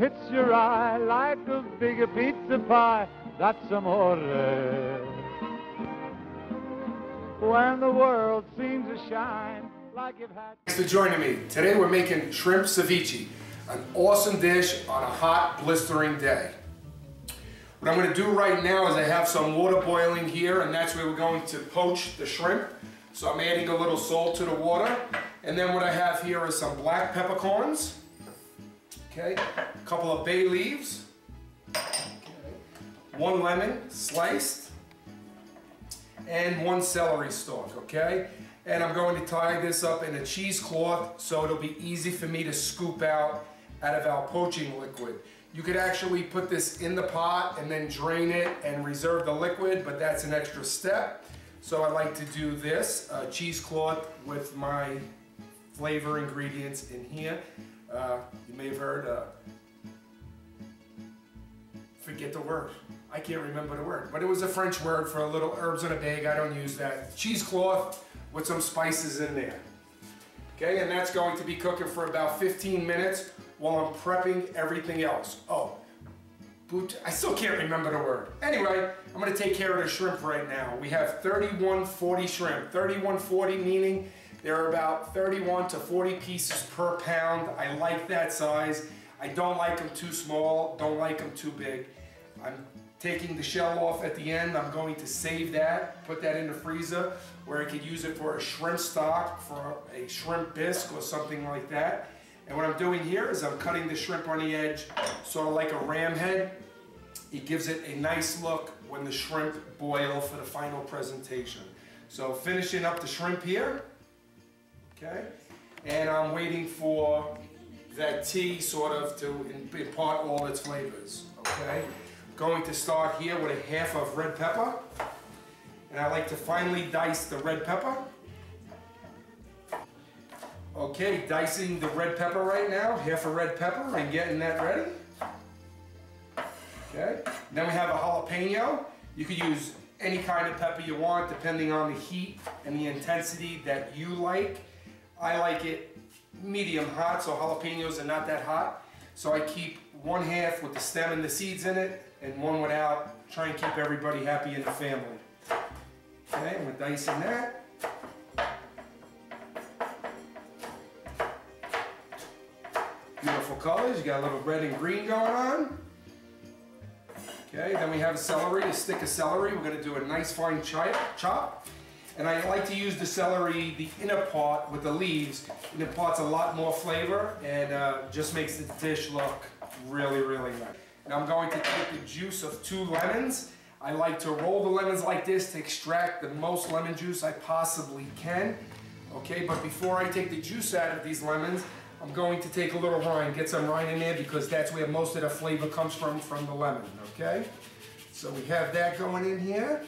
hits your eye like a big pizza pie. That's amore. When the world seems to shine like you've had... Thanks for joining me. Today we're making shrimp ceviche, an awesome dish on a hot, blistering day. What I'm going to do right now is I have some water boiling here, and that's where we're going to poach the shrimp. So I'm adding a little salt to the water, and then what I have here is some black peppercorns, okay, a couple of bay leaves, okay, 1 lemon sliced, and 1 celery stalk, okay? And I'm going to tie this up in a cheesecloth so it'll be easy for me to scoop out of our poaching liquid. You could actually put this in the pot and then drain it and reserve the liquid, but that's an extra step. So I like to do this, cheesecloth with my flavor ingredients in here. You may have heard, forget the word. I can't remember the word, but it was a French word for a little herbs in a bag. I don't use that. Cheesecloth with some spices in there. Okay, and that's going to be cooking for about 15 minutes while I'm prepping everything else. Oh, I still can't remember the word. Anyway, I'm going to take care of the shrimp right now. We have 3140 shrimp. 3140 meaning there are about 31 to 40 pieces per pound. I like that size. I don't like them too small, don't like them too big. I'm taking the shell off at the end. I'm going to save that, put that in the freezer where I could use it for a shrimp stock, for a shrimp bisque or something like that. And what I'm doing here is I'm cutting the shrimp on the edge, sort of like a ram head. It gives it a nice look when the shrimp boil for the final presentation. So finishing up the shrimp here, okay? And I'm waiting for that tea sort of to impart all its flavors, okay? Going to start here with a half of red pepper. And I like to finely dice the red pepper. Okay, dicing the red pepper right now, half a red pepper and getting that ready. Okay, then we have a jalapeno. You could use any kind of pepper you want depending on the heat and the intensity that you like. I like it medium hot, so jalapenos are not that hot. So I keep 1/2 with the stem and the seeds in it and 1 without. Try and keep everybody happy in the family. Okay, and we're dicing that. Beautiful colors, you got a little red and green going on. Okay, then we have celery, a stick of celery. We're going to do a nice fine chop. And I like to use the celery, the inner part with the leaves. It imparts a lot more flavor and just makes the dish look really, really nice. And I'm going to take the juice of 2 lemons. I like to roll the lemons like this to extract the most lemon juice I possibly can. Okay, but before I take the juice out of these lemons, I'm going to take a little rind, get some rind in there because that's where most of the flavor comes from the lemon, okay? So we have that going in here.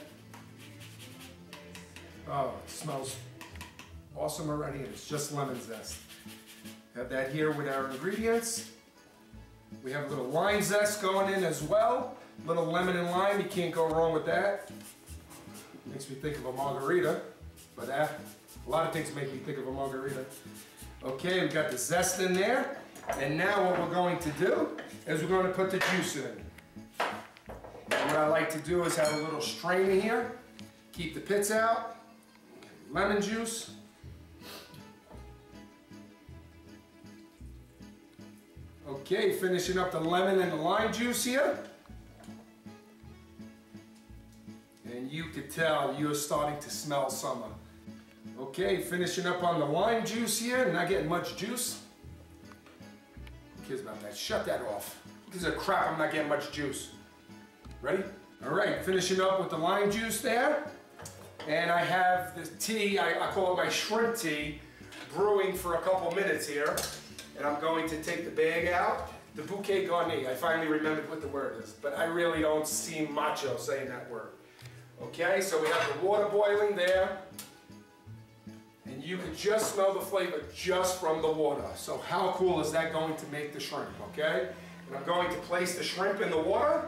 Oh, it smells awesome already, and it's just lemon zest. Have that here with our ingredients. We have a little lime zest going in as well. A little lemon and lime, you can't go wrong with that. Makes me think of a margarita, but a lot of things make me think of a margarita. Okay, we've got the zest in there, and now what we're going to do is we're going to put the juice in. And what I like to do is have a little strainer here, keep the pits out, lemon juice, okay, finishing up the lemon and the lime juice here, and you could tell you're starting to smell summer. Okay, finishing up on the lime juice here, not getting much juice. Who cares about that? Shut that off. Who gives a crap I'm not getting much juice? Ready? All right, finishing up with the lime juice there. And I have the tea, I call it my shrimp tea, brewing for a couple minutes here. And I'm going to take the bag out. The bouquet garni, I finally remembered what the word is, but I really don't seem macho saying that word. Okay, so we have the water boiling there. And you can just smell the flavor just from the water. So how cool is that going to make the shrimp, okay? And I'm going to place the shrimp in the water.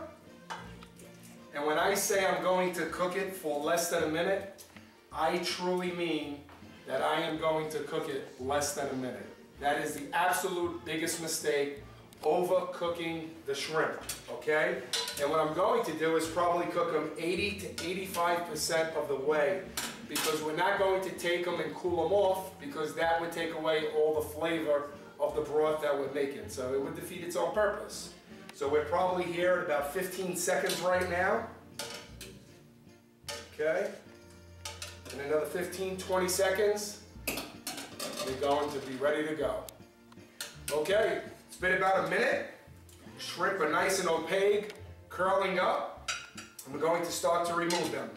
And when I say I'm going to cook it for less than a minute, I truly mean that I am going to cook it less than a minute. That is the absolute biggest mistake overcooking the shrimp, okay? And what I'm going to do is probably cook them 80 to 85% of the way, because we're not going to take them and cool them off, because that would take away all the flavor of the broth that we're making. So it would defeat its own purpose. So we're probably here at about 15 seconds right now. Okay? In another 15, 20 seconds, we're going to be ready to go. Okay, it's been about a minute. Shrimp are nice and opaque, curling up. And we're going to start to remove them.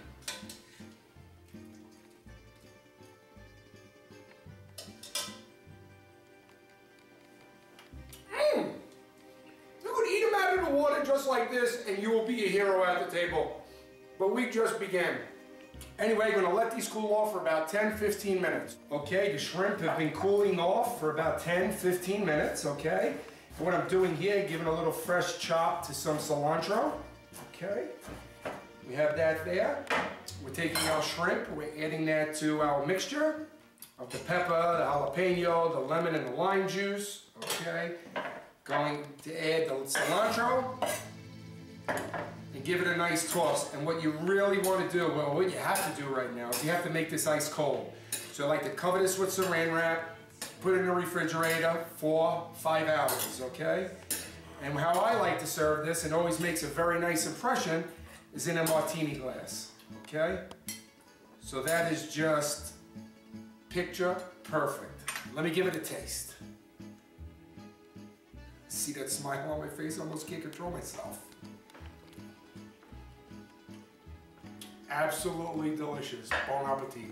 You could eat them out of the water just like this and you will be a hero at the table. But we just began. Anyway, we're going to let these cool off for about 10-15 minutes. Okay, the shrimp have been cooling off for about 10-15 minutes, okay? And what I'm doing here, giving a little fresh chop to some cilantro, okay? We have that there. We're taking our shrimp, we're adding that to our mixture of the pepper, the jalapeno, the lemon, and the lime juice, okay? Going to add the cilantro and give it a nice toss. And what you really want to do, well, what you have to do right now is you have to make this ice cold. So I like to cover this with saran wrap, put it in the refrigerator for 5 hours, okay? And how I like to serve this, and always makes a very nice impression, is in a martini glass, okay? So that is just picture perfect. Let me give it a taste. See that smile on my face? I almost can't control myself. Absolutely delicious. Bon appetit.